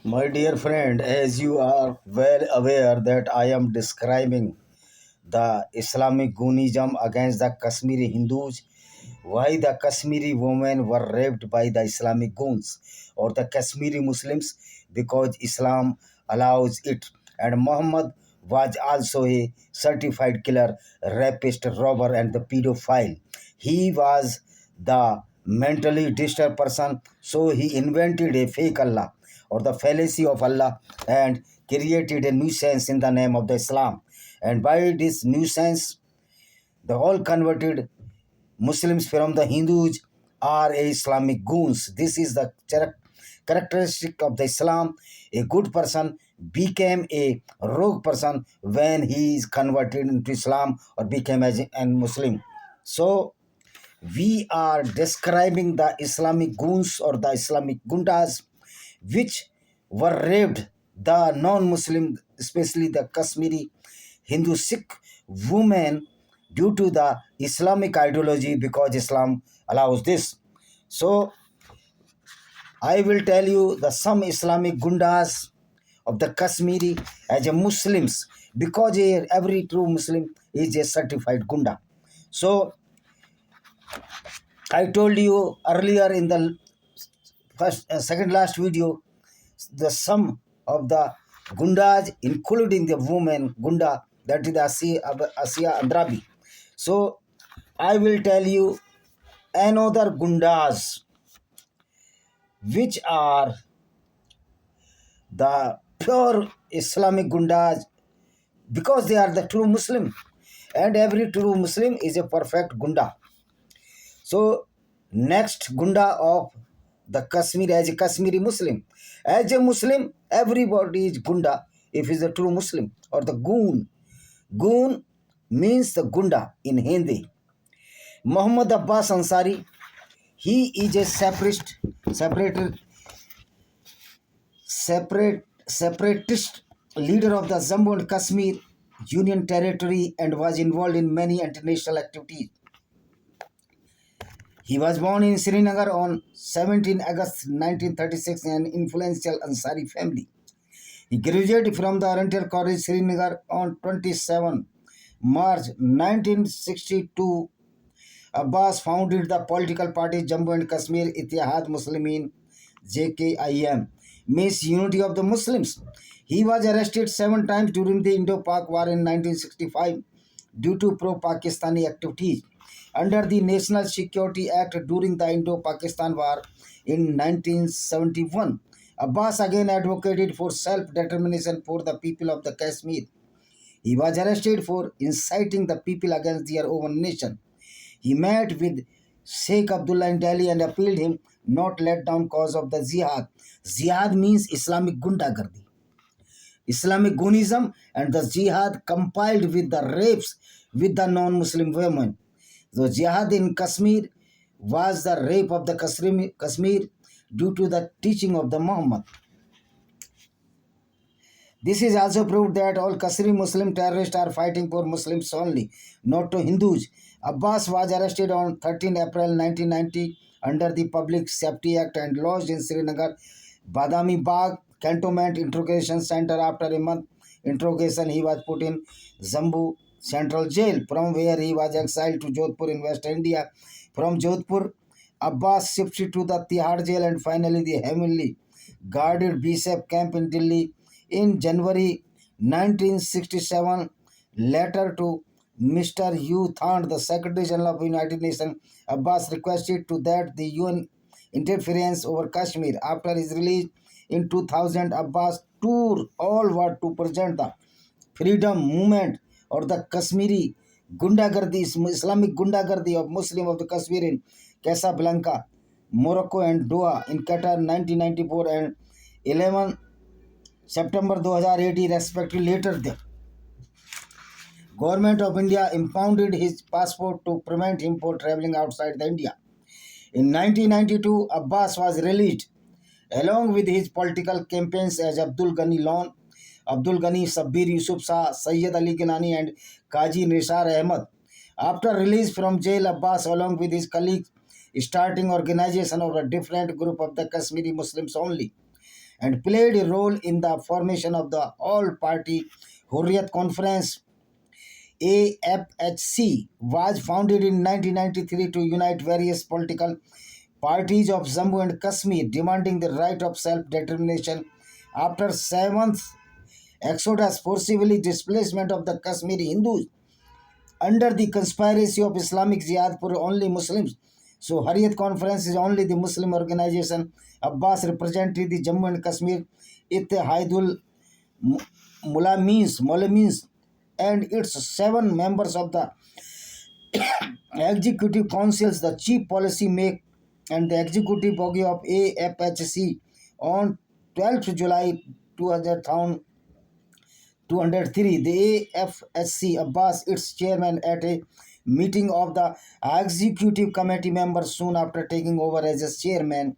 My dear friend, as you are well aware that I am describing the Islamic Gunism against the Kashmiri Hindus, why the Kashmiri women were raped by the Islamic Guns or the Kashmiri Muslims because Islam allows it, and Muhammad was also a certified killer, rapist, robber, and the pedophile. He was the mentally disturbed person, so he invented a fake Allah or the fallacy of Allah and created a nuisance in the name of the Islam. And by this nuisance, the all converted Muslims from the Hindus are Islamic goons. This is the characteristic of the Islam. A good person became a rogue person when he is converted into Islam or became as a Muslim. So we are describing the Islamic goons or the Islamic gundas which were raped the non-Muslim, especially the Kashmiri Hindu Sikh women due to the Islamic ideology because Islam allows this. So I will tell you the some Islamic gundas of the Kashmiri as a Muslims because every true Muslim is a certified gunda. So I told you earlier in the second last video the sum of the gundas, including the woman gunda, that is Asiya Andrabi. So I will tell you another gundas, which are the pure Islamic gundas, because they are the true Muslim, and every true Muslim is a perfect gunda. So next gunda of the Kashmir as a Kashmiri Muslim. As a Muslim, everybody is gunda if he is a true Muslim or the goon. Goon means the gunda in Hindi. Muhammad Abbas Ansari, he is a separatist leader of the Jammu and Kashmir Union Territory and was involved in many international activities. He was born in Srinagar on 17 August 1936 in an influential Ansari family. He graduated from the Oriental College Srinagar on 27 March 1962. Abbas founded the political party Jammu and Kashmir Ittihad Muslimin JKIM, means Unity of the Muslims. He was arrested 7 times during the Indo-Pak War in 1965 due to pro-Pakistani activities. Under the National Security Act during the Indo-Pakistan War in 1971, Abbas again advocated for self-determination for the people of the Kashmir. He was arrested for inciting the people against their own nation. He met with Sheikh Abdullah in Delhi and appealed him not let down cause of the jihad. Jihad means Islamic gundagardi. Islamic Gunism and the jihad compiled with the rapes with the non-Muslim women. The jihad in Kashmir was the rape of the Kashmir due to the teaching of the Muhammad. This is also proved that all Kashmiri Muslim terrorists are fighting for Muslims only, not to Hindus. Abbas was arrested on 13 April 1990 under the Public Safety Act and lodged in Srinagar Badami Bagh Cantonment Interrogation Center. After a month interrogation, he was put in Jammu Central Jail, from where he was exiled to Jodhpur in West India. From Jodhpur, Abbas shifted to the Tihar Jail and finally the heavily guarded BSF camp in Delhi in January 1967. Letter to Mr. U. Thand, the Secretary General of the United Nations, Abbas requested to that the UN interference over Kashmir. After his release in 2000, Abbas toured all world to present the freedom movement or the Kashmiri Gundagardi, Islamic Gundagardi of Muslim of the Kashmir in Casablanca, Morocco and Doha in Qatar 1994 and 11 September 2018 respectively. Later, the Government of India impounded his passport to prevent him from travelling outside the India. In 1992, Abbas was released along with his political campaigns as Abdul Ghani Lon, Abdul Ghani, Sabbir Yusuf Shah, Sayyid Ali Ginani and Qazi Nisar Ahmad. After release from jail, Abbas along with his colleagues starting organization of a different group of the Kashmiri Muslims only. and played a role in the formation of the All-Party Hurriyat Conference. AFHC was founded in 1993 to unite various political parties of Jammu and Kashmir, demanding the right of self-determination. After 7th exodus, forcibly displacement of the Kashmiri Hindus under the conspiracy of Islamic Jihad for only Muslims. So Hurriyat Conference is only the Muslim organization. Abbas represented the Jammu and Kashmir Ittihadul Mulamins and its 7 members of the executive councils, the chief policy make and the executive body of AFHC on 12th July 2003. The AFHC Abbas, its chairman, at a meeting of the executive committee members soon after taking over as a chairman,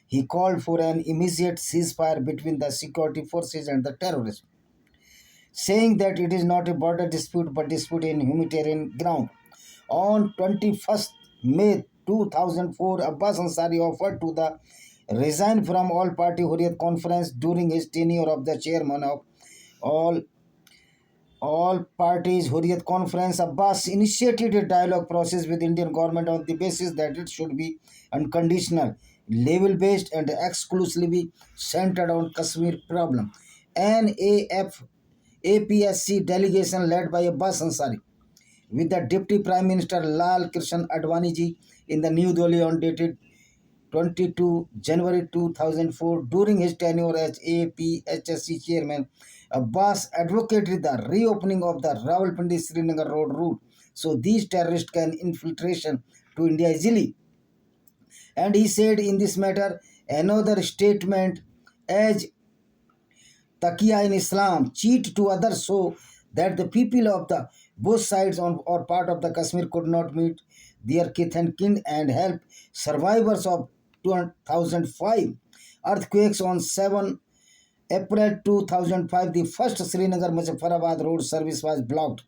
he called for an immediate ceasefire between the security forces and the terrorists, saying that it is not a border dispute but dispute in humanitarian ground. On 21st May 2004, Abbas Ansari offered to the resign from All Party Hurriyat Conference during his tenure of the chairman of all parties Hurriyat Conference. Abbas initiated a dialogue process with Indian government on the basis that it should be unconditional, level based and exclusively centered on Kashmir problem. An APSC delegation led by Abbas Ansari with the Deputy Prime Minister Lal Krishan Advani ji in the New Delhi on dated 22 January 2004. During his tenure as APHSC chairman, Abbas advocated the reopening of the Rawalpindi-Srinagar road route so these terrorists can infiltration to India easily. And he said in this matter, another statement, as Taqiya in Islam, cheat to others so that the people of the both sides on or part of the Kashmir could not meet their kith and kin and help survivors of 2005 earthquakes on 7 April 2005. The first Srinagar Muzaffarabad road service was blocked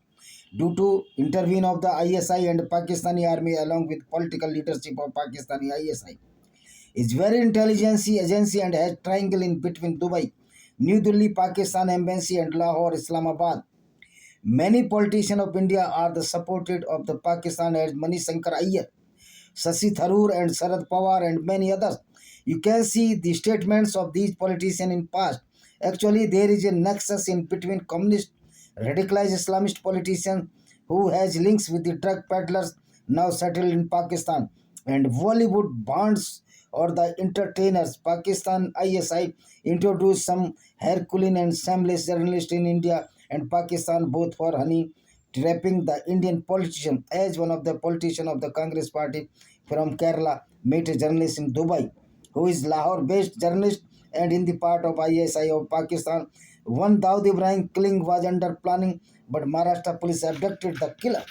due to intervene of the ISI and Pakistani army along with political leadership of Pakistani ISI. It's very intelligence agency and has triangle in between Dubai, New Delhi, Pakistan Embassy and Lahore, Islamabad. Many politicians of India are the supported of the Pakistan as Manish Shankar Iyer, Shashi Tharoor and Sharad Pawar and many others. You can see the statements of these politicians in past. Actually, there is a nexus in between communist, radicalized Islamist politicians who has links with the drug peddlers now settled in Pakistan and Bollywood bands or the entertainers. Pakistan ISI introduced some Herculean and shameless journalists in India and Pakistan both for honey trapping the Indian politician. As one of the politicians of the Congress party from Kerala met a journalist in Dubai who is Lahore-based journalist and in the part of ISI of Pakistan. One Dawood Ibrahim killing was under planning, but Maharashtra police abducted the killer,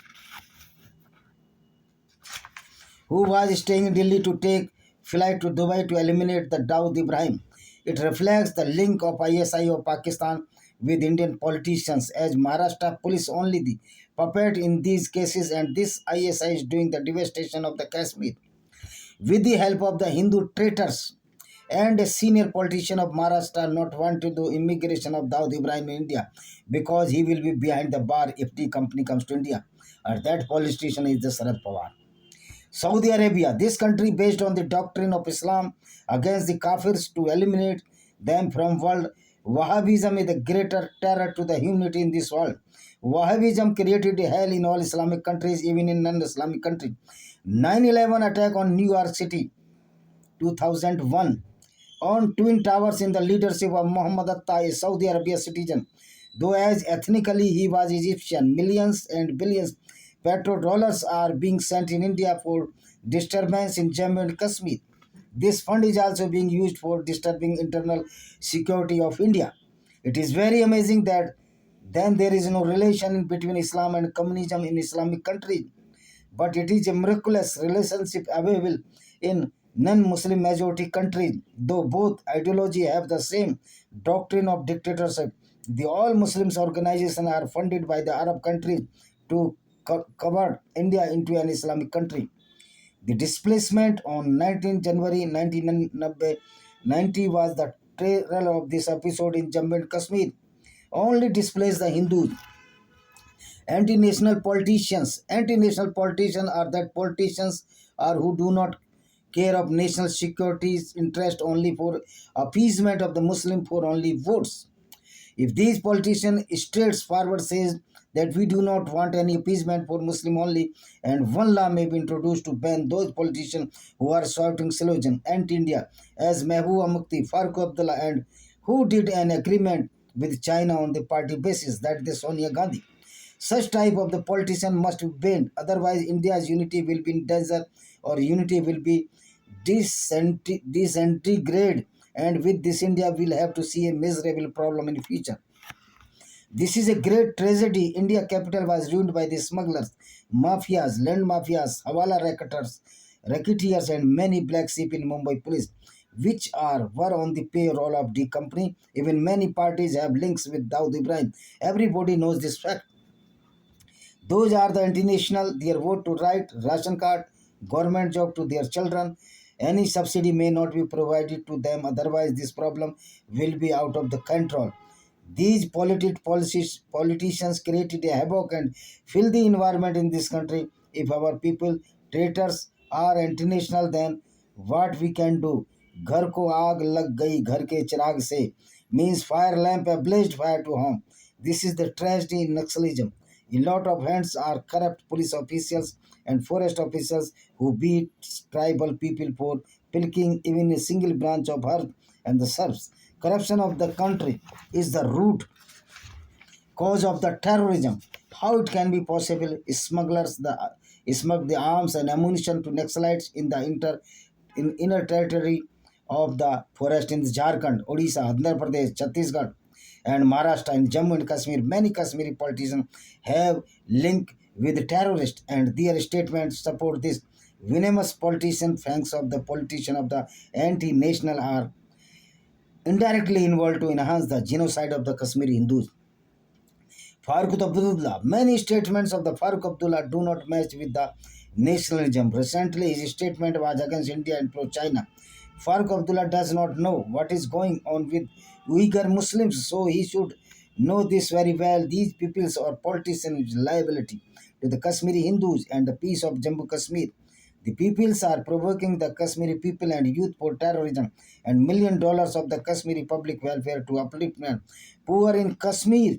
who was staying in Delhi to take flight to Dubai to eliminate the Dawood Ibrahim. It reflects the link of ISI of Pakistan with Indian politicians, as Maharashtra police only the puppet in these cases, and this ISI is doing the devastation of the Kashmir with the help of the Hindu traitors. And a senior politician of Maharashtra not want to do immigration of Dawood Ibrahim in India because he will be behind the bar if the company comes to India. And that politician is the Sharad Pawar. Saudi Arabia, this country based on the doctrine of Islam against the Kafirs to eliminate them from world. Wahhabism is the greater terror to the humanity in this world. Wahhabism created a hell in all Islamic countries, even in non-Islamic countries. 9/11 attack on New York City, 2001. On Twin Towers in the leadership of Muhammad Atta, a Saudi Arabia citizen. Though as ethnically he was Egyptian, millions and billions petrodollars are being sent in India for disturbance in Jammu and Kashmir. This fund is also being used for disturbing internal security of India. It is very amazing that then there is no relation between Islam and communism in Islamic countries, but it is a miraculous relationship available in non-Muslim majority countries, though both ideology have the same doctrine of dictatorship. The all Muslims organizations are funded by the Arab countries to convert India into an Islamic country. The displacement on 19 January 1990 was the trailer of this episode in Jammu and Kashmir only displays the Hindus. Anti-national politicians. Anti-national politicians are that politicians are who do not care of national security's interest only for appeasement of the Muslim for only votes. If these politicians straightforward says that we do not want any appeasement for Muslim only, and one law may be introduced to ban those politicians who are shouting slogan anti-India, as Mehbooba Mufti, Farooq Abdullah, and who did an agreement with China on the party basis, that is Sonia Gandhi. Such type of the politician must be banned, otherwise India's unity will be in danger, or unity will be disintegrated, and with this India will have to see a miserable problem in the future. This is a great tragedy. India capital was ruined by the smugglers, mafias, land mafias, hawala racketeers, and many black sheep in Mumbai police, which were on the payroll of the company. Even many parties have links with Dawood Ibrahim. Everybody knows this fact. Those are the international, their vote to right, ration card, government job to their children. Any subsidy may not be provided to them, otherwise this problem will be out of the control. These politicians created a havoc and filthy environment in this country. If our people, traitors, are international, then what we can do? घर को आग लग गई घर के चिराग से means fire lamp blazed fire to home. This is the tragedy in Naxalism. A lot of hands are corrupt police officials and forest officials who beat tribal people for picking even a single branch of earth and the serfs. Corruption of the country is the root cause of the terrorism. How it can be possible? Smugglers smuggle the arms and ammunition to Naxalites in the inner territory of the forest in Jharkhand, Odisha, Andhra Pradesh, Chhattisgarh, and Maharashtra and Jammu and Kashmir. Many Kashmiri politicians have link with terrorists, and their statements support this. Venomous politician, fangs of the politician of the anti-national are indirectly involved to enhance the genocide of the Kashmiri Hindus. Farooq Abdullah. Many statements of the Farooq Abdullah do not match with the nationalism. Recently, his statement was against India and pro-China. Farooq Abdullah does not know what is going on with Uyghur Muslims, so he should know this very well. These peoples or politicians' liability to the Kashmiri Hindus and the peace of Jammu Kashmir. The peoples are provoking the Kashmiri people and youth for terrorism and $1 million of the Kashmiri public welfare to upliftment. Poor in Kashmir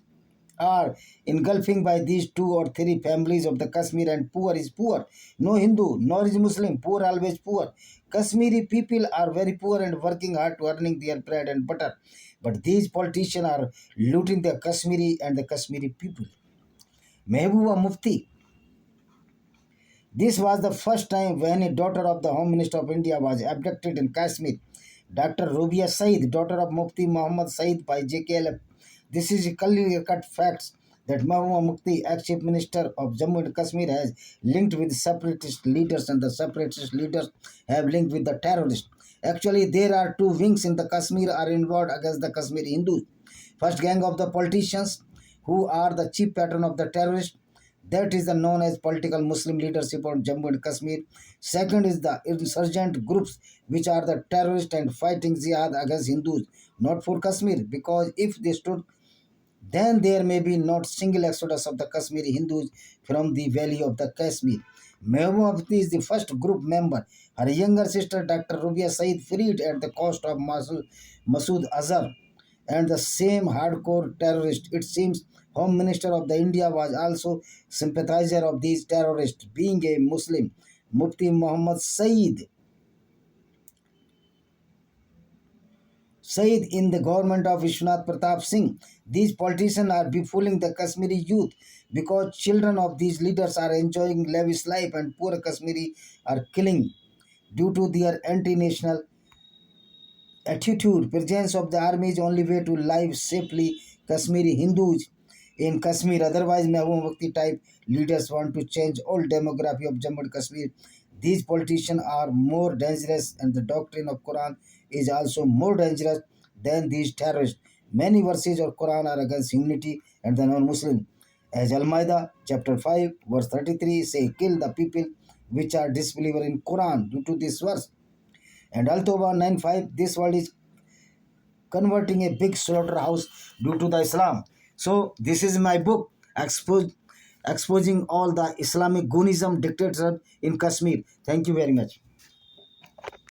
are engulfing by these 2 or 3 families of the Kashmir, and poor is poor. No Hindu, nor is Muslim. Poor always poor. Kashmiri people are very poor and working hard to earning their bread and butter. But these politicians are looting the Kashmiri and the Kashmiri people. Mehbooba Mufti. This was the first time when a daughter of the Home Minister of India was abducted in Kashmir. Dr. Rubia Saeed, daughter of Mufti Muhammad Saeed by JKLF. This is a clear-cut fact that Mehbooba Mufti, ex-chief minister of Jammu and Kashmir, has linked with separatist leaders, and the separatist leaders have linked with the terrorists. Actually, there are 2 wings in the Kashmir are involved against the Kashmiri Hindus. First gang of the politicians, who are the chief patron of the terrorists, that is the known as political Muslim leadership of Jammu and Kashmir. Second is the insurgent groups, which are the terrorists and fighting jihad against Hindus, not for Kashmir, because if they stood, then there may be not single exodus of the Kashmiri Hindus from the valley of the Kashmir. Mehbooba Mufti is the first group member. Her younger sister, Dr. Rubia Saeed, freed at the cost of Masood Azhar and the same hardcore terrorist. It seems Home Minister of the India was also sympathizer of these terrorists, being a Muslim. Mufti Muhammad Saeed in the government of Vishwanath Pratap Singh. These politicians are befooling the Kashmiri youth because children of these leaders are enjoying lavish life and poor Kashmiri are killing due to their anti-national attitude. Presence of the army is only way to live safely Kashmiri Hindus in Kashmir. Otherwise, Mehbooba Mufti type leaders want to change all demography of Jammu and Kashmir. These politicians are more dangerous, and the doctrine of Quran is also more dangerous than these terrorists. Many verses of Quran are against humanity and the non-Muslim. As Al-Ma'idah chapter 5 verse 33 say, kill the people which are disbeliever in Quran due to this verse. And Al-Tawbah 9:5, this world is converting a big slaughterhouse due to the Islam. So this is my book, exposing all the Islamic Gunism dictatorship in Kashmir. Thank you very much.